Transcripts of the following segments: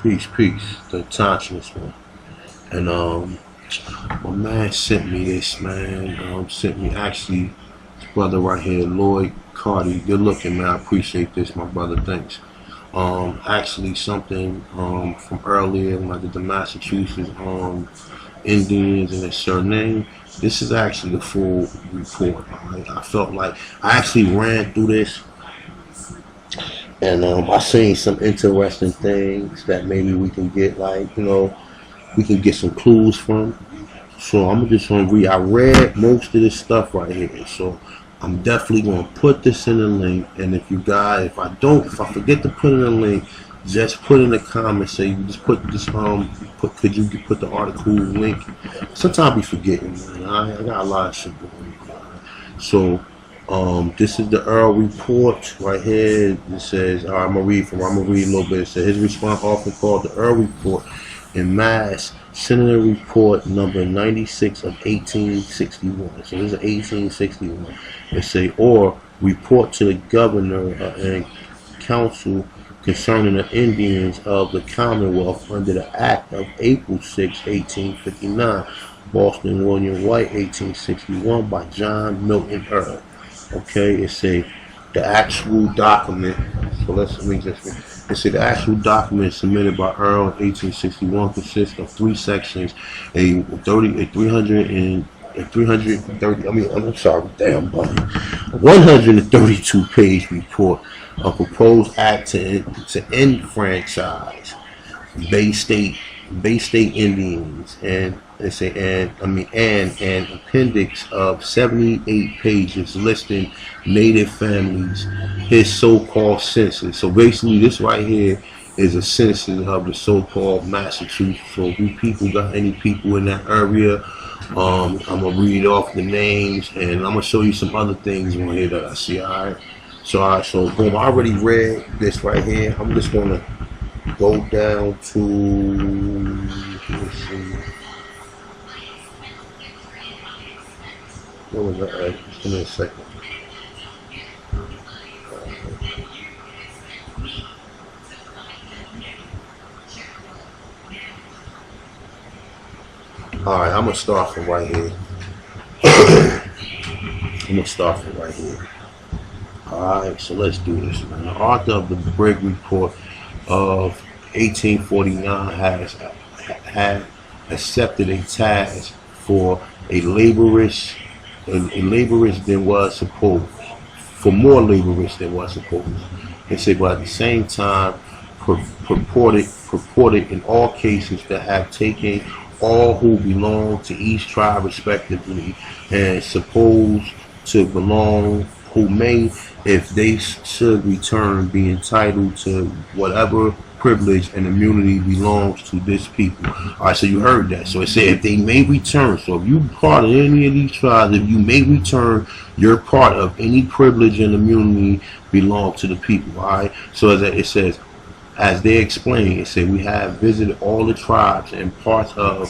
Peace, the conscious one. And my man sent me this, man. Sent me actually, this brother right here, Lloyd Cardi. Good looking, man. I appreciate this, my brother. Thanks. Actually something from earlier when I did the Massachusetts Indians and their surname. This is actually the full report. Right? I felt like I actually ran through this, and I seen some interesting things that maybe we can get, like, we can get some clues from. So I'm just gonna read. I read most of this stuff right here, so I'm definitely gonna put this in the link. And if you guys, if I forget to put in the link, just put in the comments. Say you just put this could you put the article link? Sometimes we forgetting, man. I got a lot of shit going on. So this is the Earle report right here. It says, I'm gonna read a little bit. It says his response, often called the Earle report, in mass Senator Report number 96 of 1861. So this is 1861. It say, or report to the governor and council concerning the Indians of the Commonwealth under the Act of April 6, 1859. Boston William White, 1861, by John Milton Earle. Okay, it say the actual document. So let me just read. It said the actual document submitted by Earle in 1861 consists of three sections: a 132-page report, a proposed act to enfranchise Bay State Indians, and an appendix of 78 pages listing native families, his so-called census. So basically this right here is a census of the so-called Massachusetts. So if you people got any people in that area, I'm gonna read off the names, and I'm gonna show you some other things on here that I see. Alright, so boom, I already read this right here. I'm just gonna go down to, let's see, what was that? Just give me a second. Alright, I'm gonna start from right here. Alright, so let's do this, man. The author of the Brigg Report of 1849 had accepted a task for laborious than was supposed, for more laborious than was supposed. They say, but at the same time, purported in all cases to have taken all who belong to each tribe respectively, and supposed to belong, who may, if they should return, be entitled to whatever privilege and immunity belongs to this people. Alright, so you heard that. So it said if they may return. So if you part of any of these tribes, if you may return, you're part of any privilege and immunity belong to the people. Alright, so as it says, as they explained, it said, we have visited all the tribes and parts of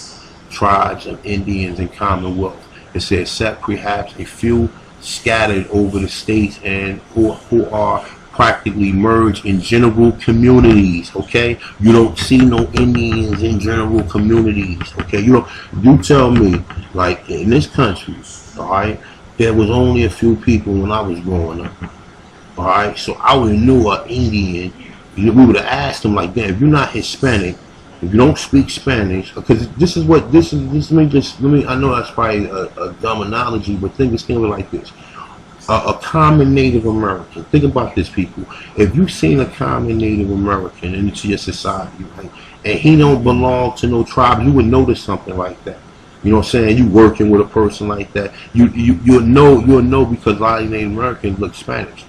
tribes of Indians and Commonwealth. It said, except perhaps a few scattered over the states and who are practically merged in general communities. Okay, you don't see no Indians in general communities. Okay, you tell me, like, in this country, all right, there was only a few people when I was growing up. All right, so I would have knew an Indian. We would have asked them, like, damn, if you're not Hispanic, if you don't speak Spanish, because this is, I know that's probably a dumb analogy, but think of it like this. A common Native American. Think about this, people. If you've seen a common Native American into your society, right, and he don't belong to no tribe, you would notice something like that. You know what I'm saying? You working with a person like that, you'll know because a lot of Native Americans look Spanish.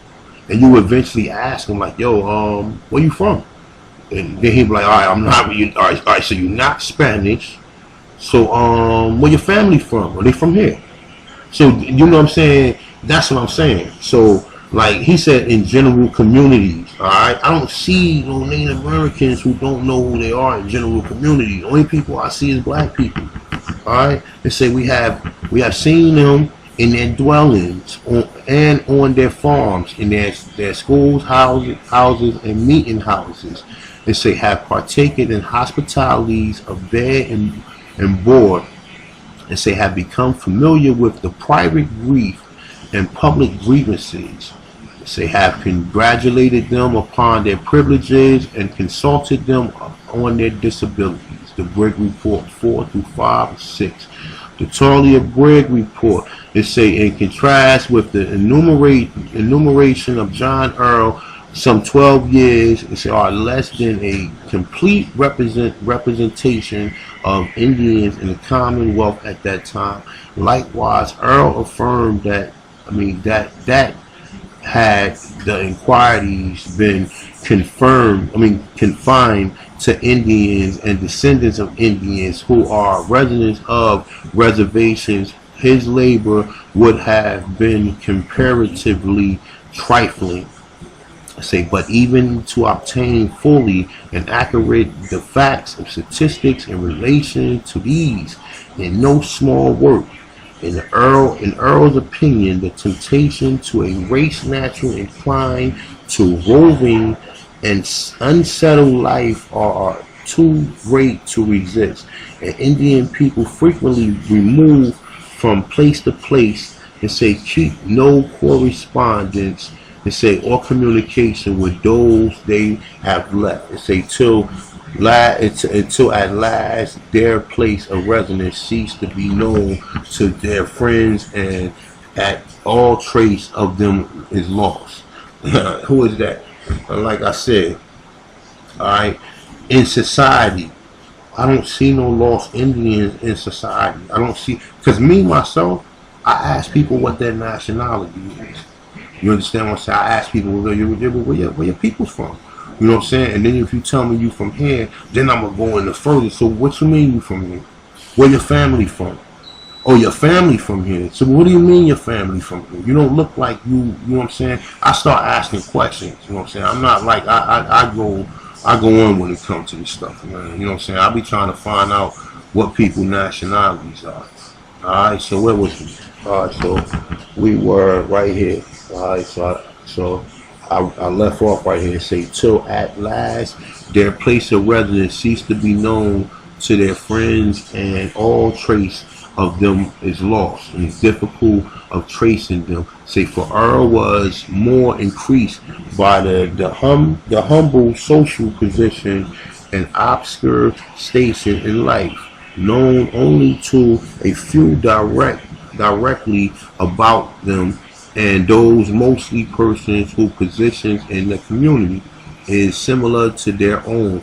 And you eventually ask him, like, yo, where you from? And then he'll be like, all right, I'm not, all right, so you're not Spanish. So, where your family from? Are they from here? So, you know what I'm saying? That's what I'm saying. So, like he said, in general communities, all right? I don't see no Native Americans who don't know who they are in general communities. The only people I see is black people, all right? They say we have seen them in their dwellings on their farms, in their schools, houses, and meeting houses. It say have partaken in hospitalities of bed and board, and say have become familiar with the private grief and public grievances. It say have congratulated them upon their privileges and consulted them on their disabilities. The Brigg Report 4 through 5 and 6. The Talia Brigg Report, it say in contrast with the enumeration of John Earle, some 12 years are less than a complete representation of Indians in the Commonwealth at that time. Likewise, Earle affirmed that that had the inquiries been confined to Indians and descendants of Indians who are residents of reservations, his labor would have been comparatively trifling. Say, but even to obtain fully and accurate the facts of statistics in relation to these, in no small work. In Earle's opinion, the temptation to a race natural inclined to roving and unsettled life are too great to resist, and Indian people frequently remove from place to place and say keep no correspondence and say or communication with those they have left. And say until at last their place of residence cease to be known to their friends, and at all trace of them is lost. Who is that? Like I said, alright, in society, I don't see no lost Indians in society. I don't see, because me myself, I ask people what their nationality is. You understand what I'm saying? I ask people where your people's from. You know what I'm saying? And then if you tell me you from here, then I'm gonna go into further. So what you mean you from here? Where your family from? Oh, your family from here. So what do you mean your family from here? You don't look like you know what I'm saying? I start asking questions, you know what I'm saying? I'm not like I go on when it comes to this stuff, man. You know what I'm saying? I be trying to find out what people's nationalities are. Alright, so where was we? Alright, so we were right here. Alright, so I left off right here. Say till at last their place of residence ceased to be known to their friends, and all trace of them is lost, and it's difficult of tracing them. Say for Earle was more increased by the humble social position and obscure station in life, known only to a few directly about them, and those mostly persons whose positions in the community is similar to their own.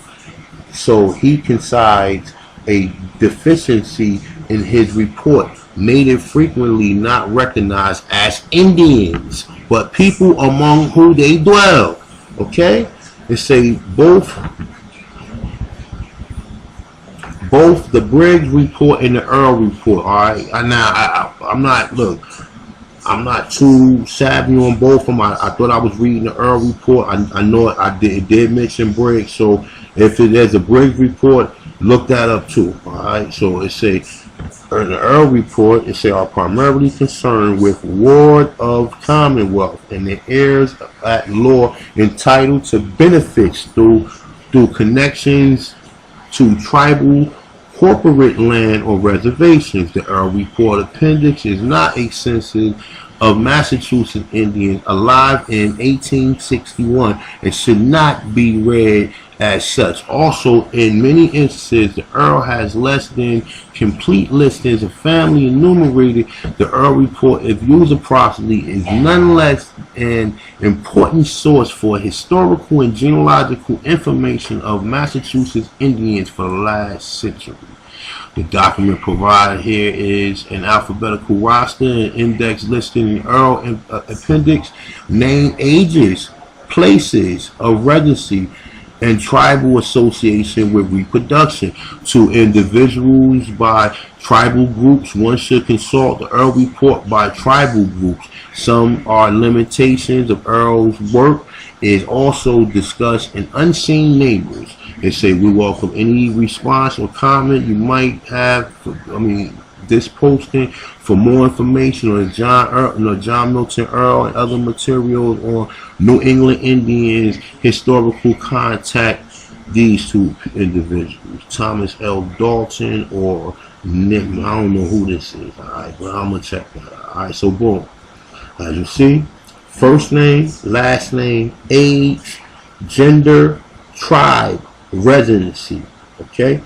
So he concedes a deficiency in his report, native frequently not recognized as Indians, but people among who they dwell. Okay? They say both the Briggs report and the Earle report. Alright. I'm not too savvy on both of them. I thought I was reading the Earle report. I know it did mention Briggs, so if there's a Briggs report, look that up too. Alright, so it say in the Earle report, it say are primarily concerned with ward of Commonwealth and the heirs at law entitled to benefits through connections to tribal corporate land or reservations. The Earle report appendix is not a census of Massachusetts Indians alive in 1861 and should not be read as such. Also, in many instances, the Earle has less than complete listings of family enumerated. The Earle report, if used appropriately, is nonetheless an important source for historical and genealogical information of Massachusetts Indians for the last century. The document provided here is an alphabetical roster and index listing the Earle appendix, name, ages, places of residency, and tribal association with reproduction. To individuals by tribal groups, one should consult the Earle report by tribal groups. Some are limitations of Earle's work is also discussed in Unseen Neighbors. They say we welcome any response or comment you might have. This posting. For more information on John Milton Earle and other materials on New England Indians, historical contact these two individuals, Thomas L. Dalton or Nick. I don't know who this is. All right, but I'm gonna check that out. All right, so boom, as you see, first name, last name, age, gender, tribe, residency. Okay,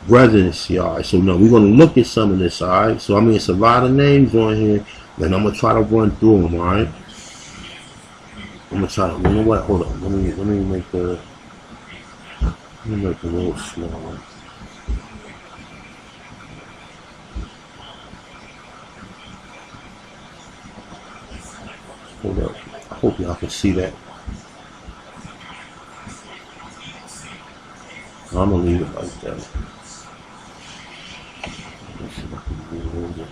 residency. All right, so now we're gonna look at some of this. All right, so I mean it's a lot of names on here, and I'm gonna try to run through them. All right, I'm gonna try to. You know what? Hold on. Let me make the. Let me make it a little smaller. Hold up. I hope y'all can see that. I'm gonna leave it like that. Let's see if I can do it a little bit.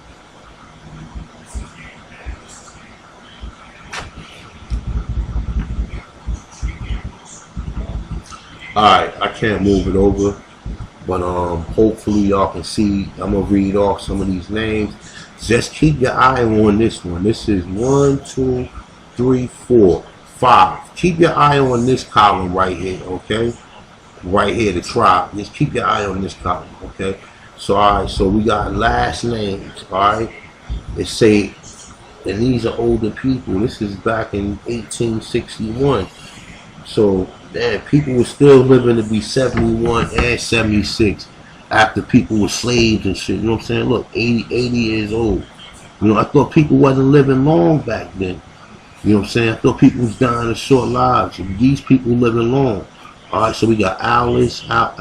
Alright, I can't move it over, but hopefully y'all can see. I'm gonna read off some of these names. Just keep your eye on this one. This is 1, 2, 3, 4, 5. Keep your eye on this column right here, okay? Right here, the tribe. Just keep your eye on this column, okay? So alright, so we got last names, alright? They say, and these are older people. This is back in 1861. So, man, people were still living to be 71 and 76 after people were slaves and shit. You know what I'm saying? Look, 80 years old. You know, I thought people wasn't living long back then. You know what I'm saying? I thought people was dying of short lives. These people living long. All right, so we got Allen. I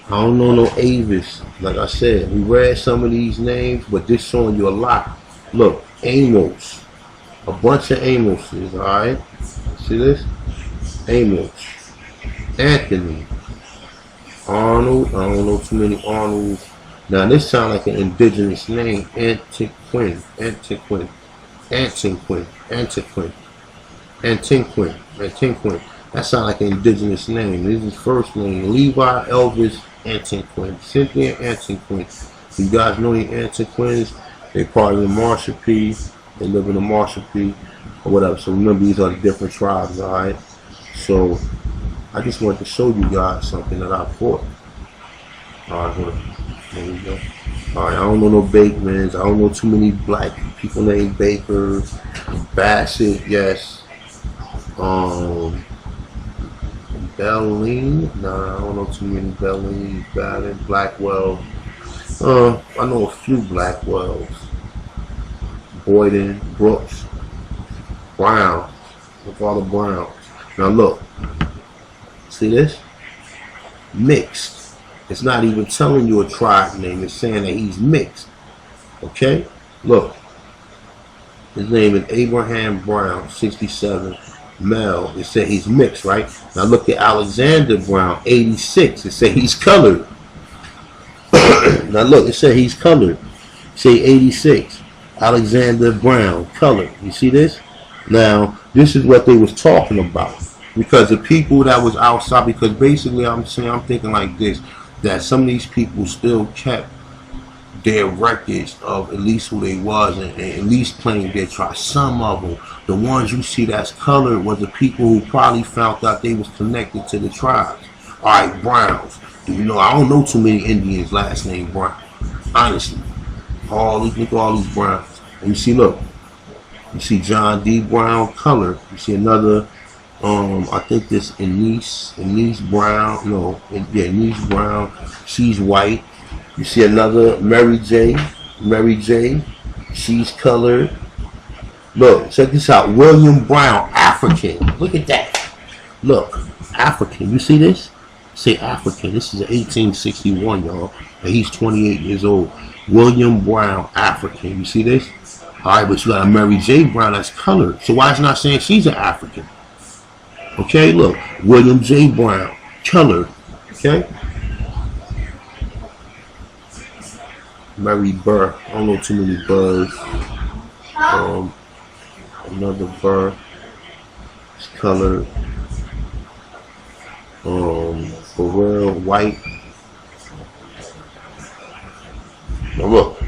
don't know no Avis. Like I said, we read some of these names, but this showing you a lot. Look, Amos. A bunch of Amoses, all right? See this? Amos, Anthony, Arnold. I don't know too many Arnolds. Now this sounds like an indigenous name. Antiquin. That sounds like an indigenous name. This is his first name. Levi Elvis Antiquin. Cynthia Antiquin. You guys know the Antiquins? They part of the Marshall P. They live in the Marshall P. Or whatever. So remember, these are the different tribes, alright? So I just wanted to show you guys something that I bought. Alright, hold on. There we go. Alright, I don't know no Bakemans. I don't know too many black people named Baker. Bassett, yes. Belline. Nah, I don't know too many Belline. Bannon, Blackwell. I know a few Blackwells. Boyden, Brooks, Brown. Look at all the Browns. Now look, see this? Mixed. It's not even telling you a tribe name. It's saying that he's mixed. Okay? Look. His name is Abraham Brown, 67. Male. It said he's mixed, right? Now look at Alexander Brown, 86. It said he's colored. Now look, it said he's colored. Say 86. Alexander Brown, colored. You see this? Now, this is what they was talking about. Because the people that was outside, because basically I'm thinking like this, that some of these people still kept their records of at least who they was and at least claimed their tribe. Some of them, the ones you see that's colored, were the people who probably found out they was connected to the tribes. Alright, Browns. You know, I don't know too many Indians last name Brown. Honestly. Look at all these Browns. And you see, look. You see John D. Brown, color. You see another, I think this Anise Brown. No, yeah, Anise Brown. She's white. You see another Mary J. She's colored. Look, check this out. William Brown, African. Look at that. Look, African. You see this? Say African. This is 1861, y'all. And he's 28 years old. William Brown, African. You see this? Alright, but you got a Mary J. Brown that's colored. So why is it not saying she's an African? Okay, look. William J. Brown, colored. Okay? Mary Burr. I don't know too many Burrs. Another Burr. It's colored. Pharrell White. Now look.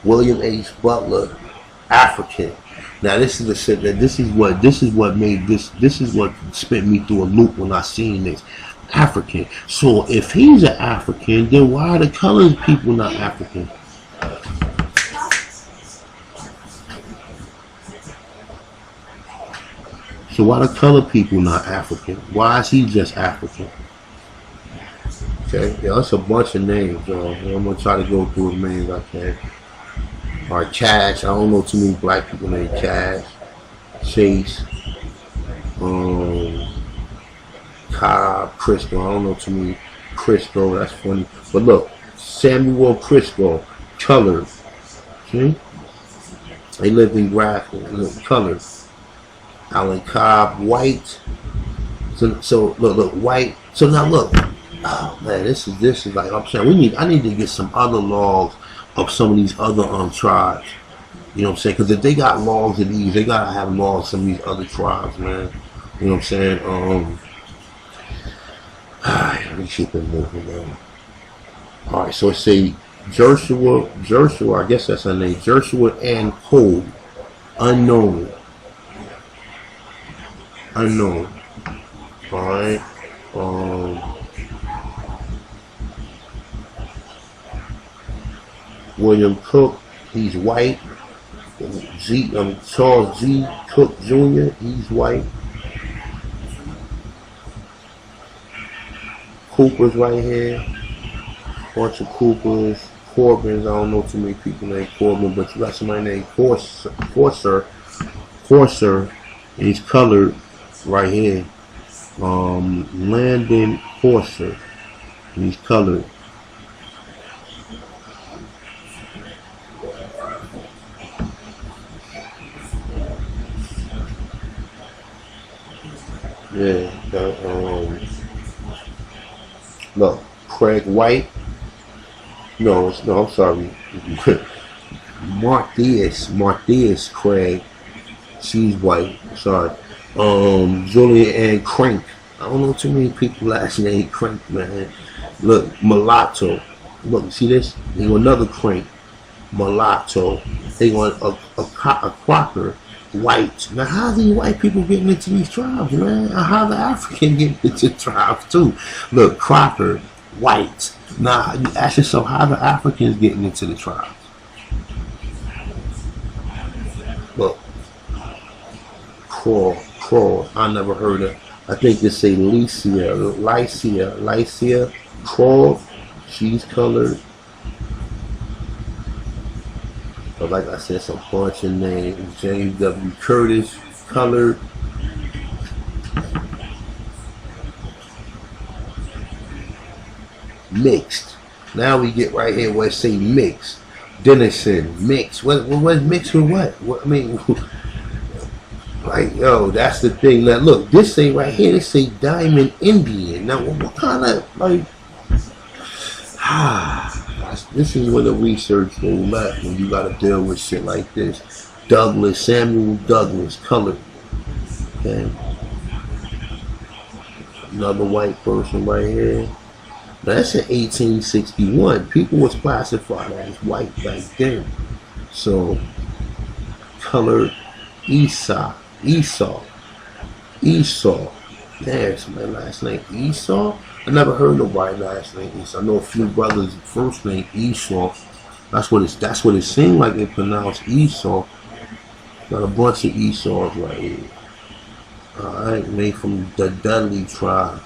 William H. Butler, African. Now this is the shit that this is what made this is what spent me through a loop when I seen this. African. So if he's an African, then why are the colored people not African? So why the colored people not African? Why is he just African? Okay, yeah, that's a bunch of names, y'all. I'm gonna try to go through as many as I can. Alright, Cash. I don't know too many black people named Cash. Chase. Cobb, Crisco. I don't know too many Crisco. That's funny. But look, Samuel Crisco, colored. See? They lived in Grafton. Look, colored. Alan Cobb, white. So look, white. So now look. Oh man, this is like I'm saying. I need to get some other logs of some of these other tribes. You know what I'm saying? Because if they got logs of these, they gotta have logs of some of these other tribes, man. You know what I'm saying? Let me keep it moving, man. All right, so it say Joshua. I guess that's her name. Joshua and Cole, unknown. All right. William Cook, he's white. Charles G. Cook Jr., he's white. Cooper's right here. Bunch of Coopers. Corbins, I don't know too many people named Corbin, but you got somebody named Corser, and he's colored right here. Landon Corser, and he's colored. Yeah, look, Craig White. No, I'm sorry. Marthias Craig. She's white. Sorry. Julian Ann Crank. I don't know too many people last name Crank, man. Look, Mulatto. Look, see this? They go another Crank. Mulatto. They want a Crocker. White. Now, how are these white people getting into these tribes, man? How the African getting into tribes too? Look, Crocker, white. Now, you ask yourself, how the Africans getting into the tribes? Look, Crawl. I never heard of. I think they say Lycia, Crawl. She's colored. But like I said, it's a bunch of names. James W. Curtis, colored. Mixed. Now we get right here where it say mixed. Dennison, mixed. What's mixed with what? I mean, like, yo, that's the thing. Now look, this say right here, this say Diamond Indian. Now what kind of, like, this is where the research go left when you gotta deal with shit like this. Samuel Douglas, colored. Okay. Another white person right here. Now that's in 1861. People was classified as white back then. So, colored Esau. Damn, somebody last name Esau? I never heard nobody last name Esau. I know a few brothers first name Esau. That's what it seemed like they pronounced Esau. Got a bunch of Esau's right here. Alright, made from the Dudley tribe.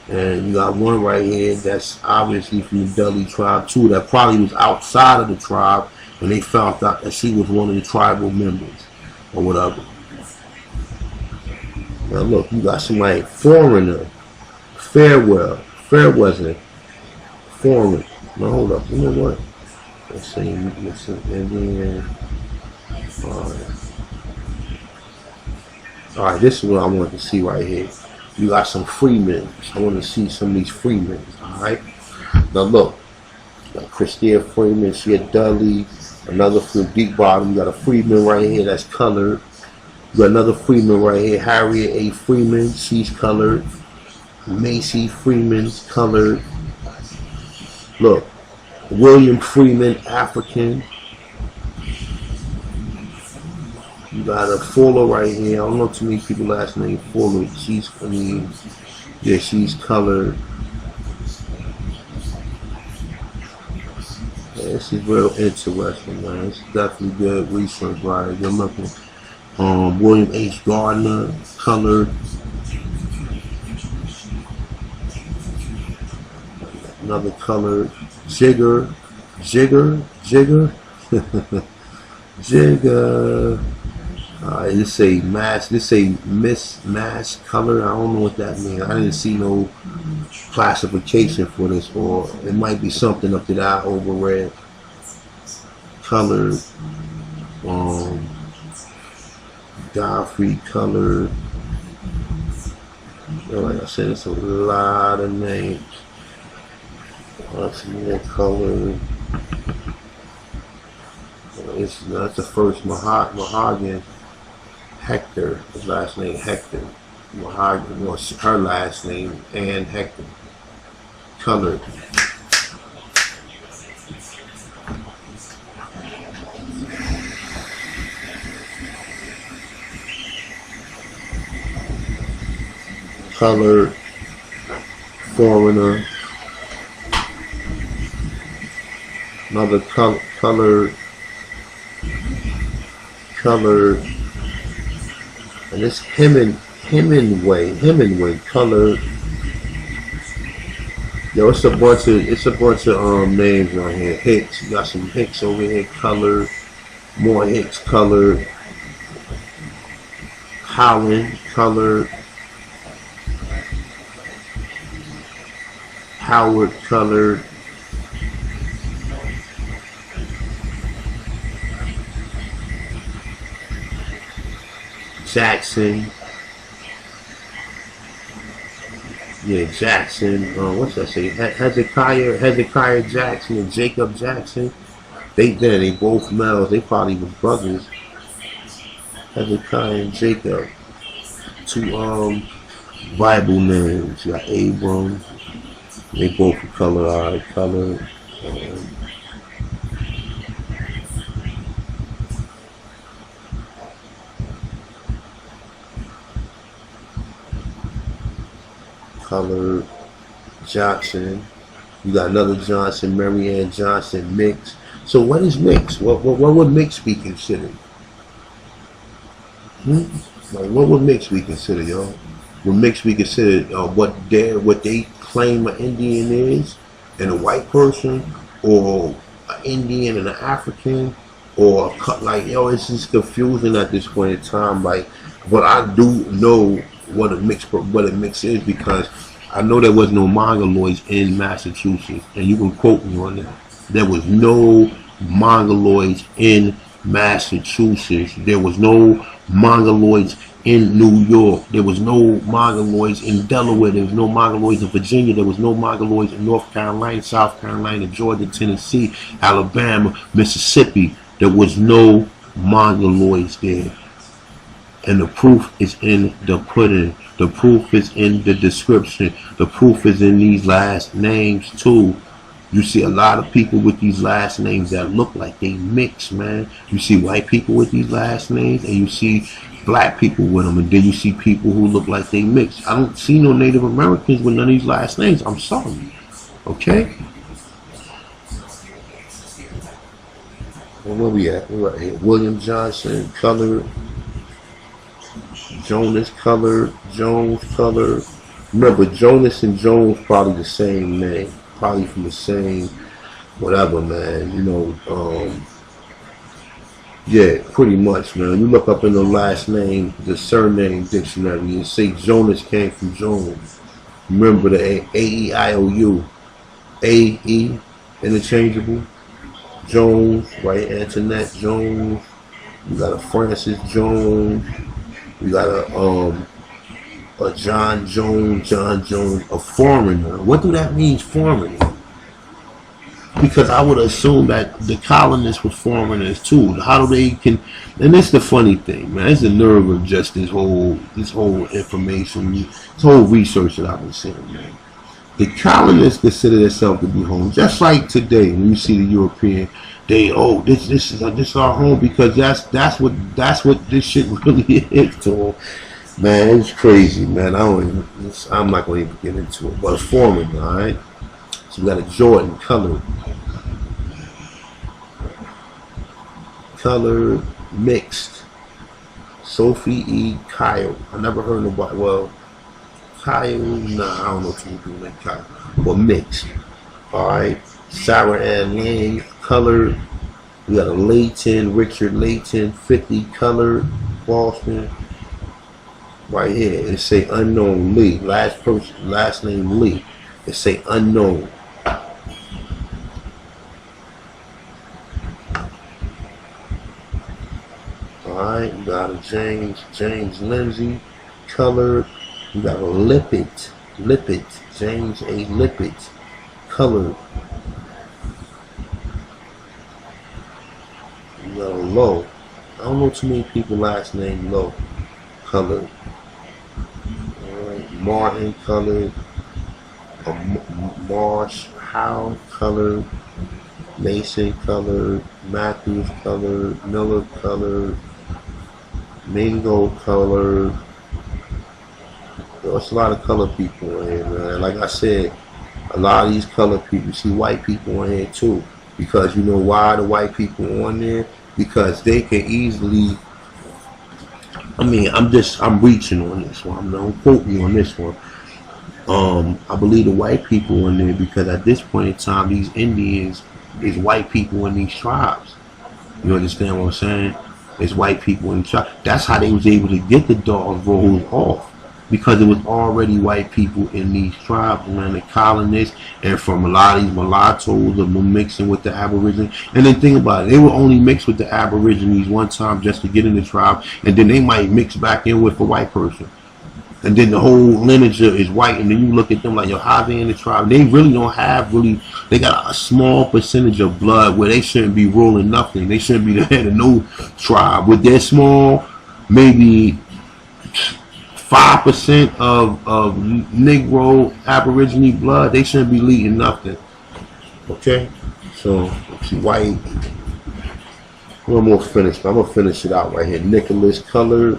And you got one right here that's obviously from the Dudley tribe too, that probably was outside of the tribe and they found out that she was one of the tribal members or whatever. Now look, you got somebody foreigner. Fairweather. Foreign. Now hold up, you know what? Let's see, and then alright, this is what I want to see right here. You got some freemen. I want to see some of these freemen. Alright? Now look. You got Christina Freeman, she had Dudley, another from Deep Bottom. You got a freeman right here that's colored. You got another freeman right here, Harriet A. Freeman, she's colored. Macy Freeman's colored. Look, William Freeman, African. You got a Fuller right here. I don't know too many people last name Fuller. Yeah, she's colored. Yeah, this is real interesting, man. It's definitely good research, right? Good looking. William H. Gardner, colored. Another colored. Jigger. This say mass. This say Miss Mass color. I don't know what that means. I didn't see no classification for this, or it might be something up that I overread. Colored. Godfrey colored. Like I said, it's a lot of names. Lots more colored. That's the first Mahogany. Hector, his last name Hector. Mahogany was her last name, and Hector. Colored. Colored. Foreigner. Another colored. And it's Hemingway colored. Yo, it's a bunch of names on here. Hicks, you got some Hicks over here colored, more Hicks colored, Howland colored, Howard colored, Jackson. Yeah, Jackson. What's that say? Hezekiah Jackson and Jacob Jackson. They both males. They probably was brothers. Hezekiah and Jacob. Two Bible names. You got Abram. They both were colored. Colored. Colored. Johnson. You got another Johnson, Marianne Johnson, Mix. So what is Mix? What would Mix be considered? Like, what would Mix be considered, yo? Would Mix be considered what they claim an Indian is, and a white person, or an Indian and an African, or like, yo, it's just confusing at this point in time. Like, but I do know what a mix is, because I know there was no Mongoloids in Massachusetts, and you can quote me on that. There was no Mongoloids in Massachusetts. There was no Mongoloids in New York. There was no Mongoloids in Delaware. There was no Mongoloids in Virginia. There was no Mongoloids in North Carolina, South Carolina, Georgia, Tennessee, Alabama, Mississippi. There was no Mongoloids there. And the proof is in the pudding. The proof is in the description. The proof is in these last names too. You see a lot of people with these last names that look like they mix, man. You see white people with these last names, and you see black people with them, and then you see people who look like they mix. I don't see no Native Americans with none of these last names. I'm sorry. Okay? Well, where we at? We're right here. William Johnson, colored. Jonas colored, Jones colored. Remember, Jonas and Jones probably the same name, probably from the same whatever, man. You know, yeah, pretty much, man. You look up in the last name, the surname dictionary, and say Jonas came from Jones. Remember the A-E-I-O-U, A-E, interchangeable. Jones, right? Antoinette Jones. You got a Francis Jones. We got a John Jones, a foreigner. What do that mean, foreigner? Because I would assume that the colonists were foreigners too. How do they can? And that's the funny thing, man. It's the nerve of just this whole information, this whole research that I've been seeing, man. The colonists consider themselves to be home, just like today when you see the European. They this is our home because that's what this shit really is to them. Man, it's crazy, man. I'm not gonna even get into it. But Foreman, all right. So we got a Jordan color mixed. Sophie E. Kyle. I never heard nobody. Well, Kyle, nah, I don't know too many people named Kyle. Well, mixed. All right. Sarah Ann Lang, colored. We got a Layton, Richard Layton, 50 colored, Boston. Right here, it say unknown Lee. Last name Lee. It say unknown. Alright, we got a James Lindsay, colored. We got a Lippett, James A. Lippett, colored. We got a Low. I don't know too many people last name Low, colored. Alright, Martin, colored. Marsh, Howe, colored. Mason, colored. Matthews, colored. Miller, colored. Mingo, colored. There's a lot of colored people in here, man. Like I said, a lot of these colored people, you see white people in here too. Because you know why the white people on there? Because they can easily, I'm reaching on this one. Don't quote me on this one. I believe the white people in there because at this point in time, these Indians is white people in these tribes. You understand what I'm saying? It's white people in the tribe. That's how they was able to get the dog rolls off. Because it was already white people in these tribes, man, the colonists, and from a lot of these mulattoes that were mixing with the Aborigines. And then think about it, they were only mixed with the Aborigines one time just to get in the tribe, and then they might mix back in with a white person. And then the whole lineage is white, and then you look at them like, yo, how they in the tribe? They really don't have they got a small percentage of blood where they shouldn't be ruling nothing. They shouldn't be the head of no tribe. With their small, maybe 5% of Negro Aborigine blood, they shouldn't be leading nothing. Okay? So, see, white. One more finish. I'm going to finish it out right here. Nicholas Colored.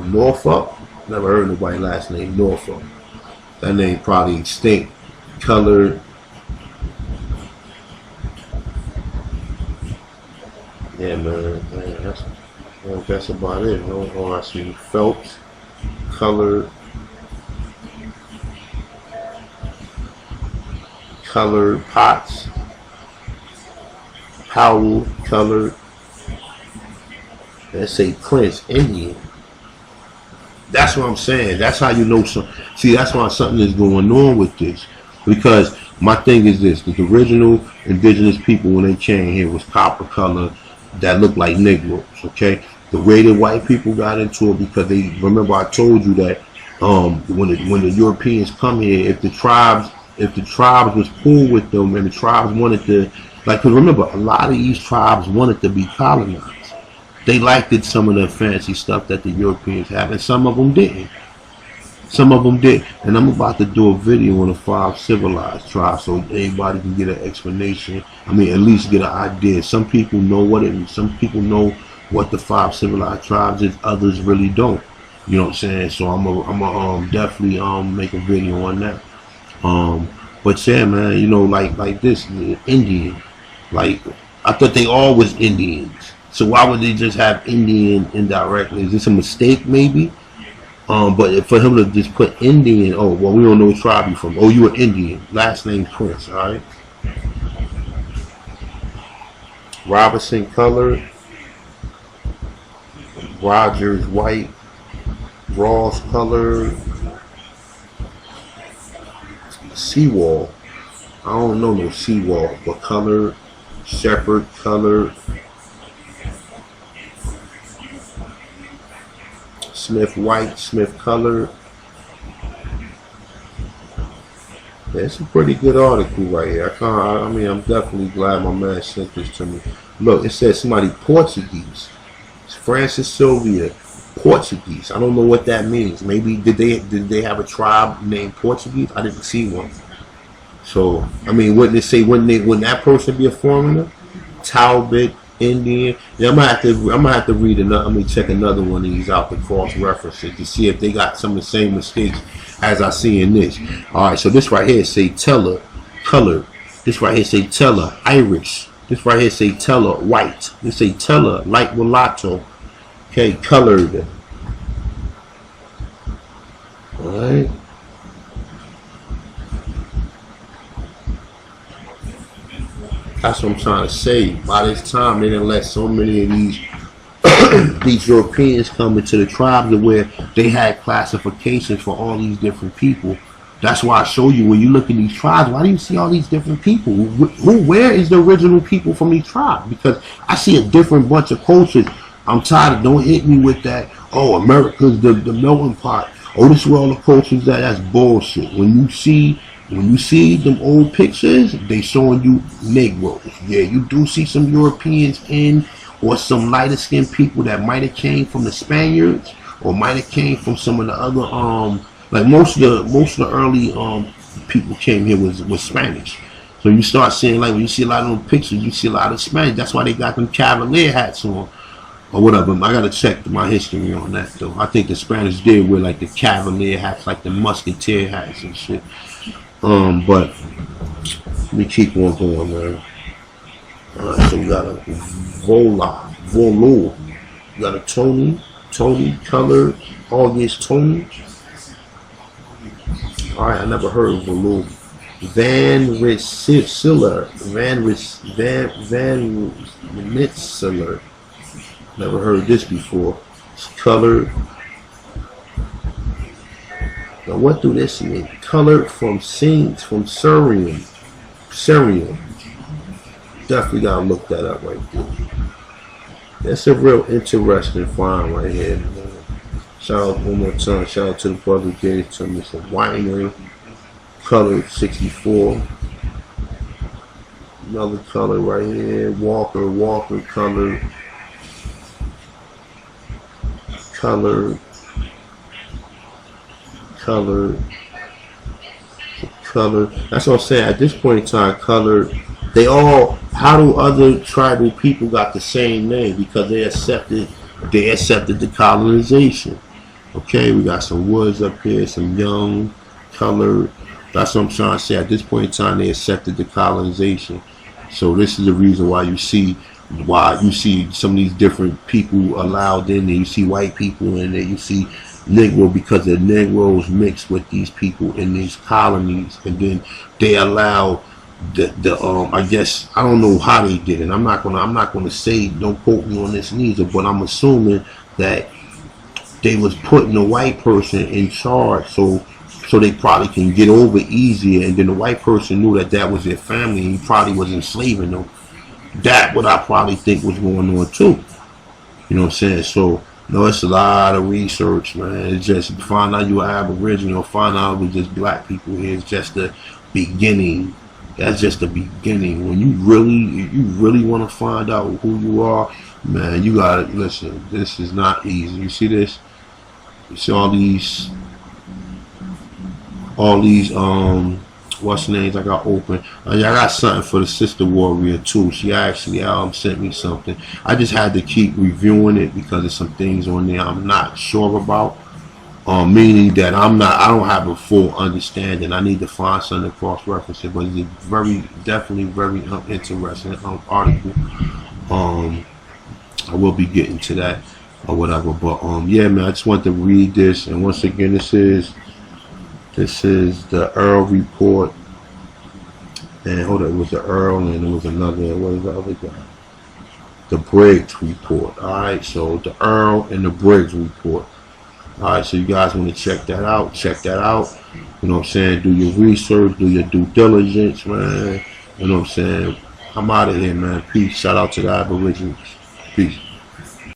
Norfolk. Never heard nobody last name Norfolk. That name probably extinct. Colored. Yeah, man, that's about it. I see Phelps, colored Potts, Powell, colored. Let's say Clint's Indian. That's what I'm saying. That's how you know some. See, that's why something is going on with this. Because my thing is this: the original indigenous people when they came here was copper color that looked like Negroes. Okay, the way the white people got into it because they remember I told you that when the Europeans come here, if the tribes was cool with them and the tribes wanted to, like, because remember a lot of these tribes wanted to be colonized. They liked it, some of the fancy stuff that the Europeans have, and some of them didn't. Some of them did. And I'm about to do a video on the 5 civilized tribes so everybody can get an explanation. At least get an idea. Some people know what it is. Some people know what the 5 civilized tribes is. Others really don't. You know what I'm saying? So I'm gonna definitely make a video on that. But yeah, man, you know, like this Indian. Like, I thought they all was Indians. So why would they just have Indian indirectly? Is this a mistake maybe? But for him to just put Indian, oh, well, we don't know what tribe you from. Oh, you are Indian. Last name Prince, all right? Robinson colored. Rogers white. Ross colored. Seawall. I don't know no Seawall, but colored. Shepherd colored. Smith white, Smith colored. Yeah, it's a pretty good article right here. I'm definitely glad my man sent this to me. Look, it says somebody Portuguese. It's Francis Sylvia. Portuguese. I don't know what that means. Maybe did they have a tribe named Portuguese? I didn't see one. So I mean, wouldn't it say wouldn't that person be a foreigner? Talbot, Indian. Yeah, I'm gonna have to read another. I'm gonna check another one of these out to cross reference it to see if they got some of the same mistakes as I see in this. All right, so this right here say teller, colored. This right here say teller, Irish. This right here say teller, white. This say teller, light mulatto. Okay, colored. All right. That's what I'm trying to say. By this time, they didn't let so many of these these Europeans come into the tribes to where they had classifications for all these different people. That's why I show you when you look at these tribes. Why do you see all these different people? Where is the original people from these tribes? Because I see a different bunch of cultures. I'm tired of don't hit me with that. Oh, America's the melting pot. Oh, this is where all the cultures at. That's bullshit. When you see them old pictures, they showing you Negroes. Yeah, you do see some Europeans in, or some lighter skinned people that might have came from the Spaniards, or might have came from some of the other like most of the early people came here was Spanish. So you start seeing, like when you see a lot of them pictures, you see a lot of Spanish. That's why they got them cavalier hats on or whatever. I gotta check my history on that though. I think the Spanish did wear like the cavalier hats, like the musketeer hats and shit. But let me keep on going, man. Alright, so we got a Volo. We got a Tony, Color, August Tony. Alright, I never heard of Volo. Van Rensselaer. Never heard this before. It's Color. Now what do this mean? Colored from Surnames. Definitely gotta look that up right there. That's a real interesting find right here, man. Shout out one more time. Shout out to the brother who gave it to me. It's a winery. Colored 64. Another color right here. Walker colored. Color. That's what I'm saying. At this point in time, color. How do other tribal people got the same name? Because they accepted the colonization. Okay, we got some Woods up here, some Young, Colored. That's what I'm trying to say. At this point in time, they accepted the colonization. So this is the reason why you see some of these different people allowed in there. You see white people in there. You see Negro, because the Negroes mixed with these people in these colonies, and then they allow I guess I don't know how they did it. I'm not gonna say, don't quote me on this neither, but I'm assuming that they was putting a white person in charge so they probably can get over easier, and then the white person knew that was their family and he probably was enslaving them. That what I probably think was going on too. You know what I'm saying? So no, it's a lot of research, man. It's just find out you're Aboriginal, find out it was just black people here. It's just the beginning. That's just the beginning. When you really want to find out who you are, man, you gotta listen. This is not easy. You see this? You see all these what's the names I got open. I got something for the sister warrior too. She actually sent me something. I just had to keep reviewing it because there's some things on there I'm not sure about. Meaning that I don't have a full understanding. I need to find something to cross reference it, but it's definitely very interesting article. I will be getting to that or whatever. But yeah, man, I just want to read this, and once again, this is the Earle report. And hold on, it was the Earle, and it was another. What is the other guy? The Briggs report. All right, so the Earle and the Briggs report. Alright, so you guys want to check that out. You know what I'm saying? Do your research, do your due diligence, man. You know what I'm saying? I'm out of here, man. Peace. Shout out to the Aborigines. Peace.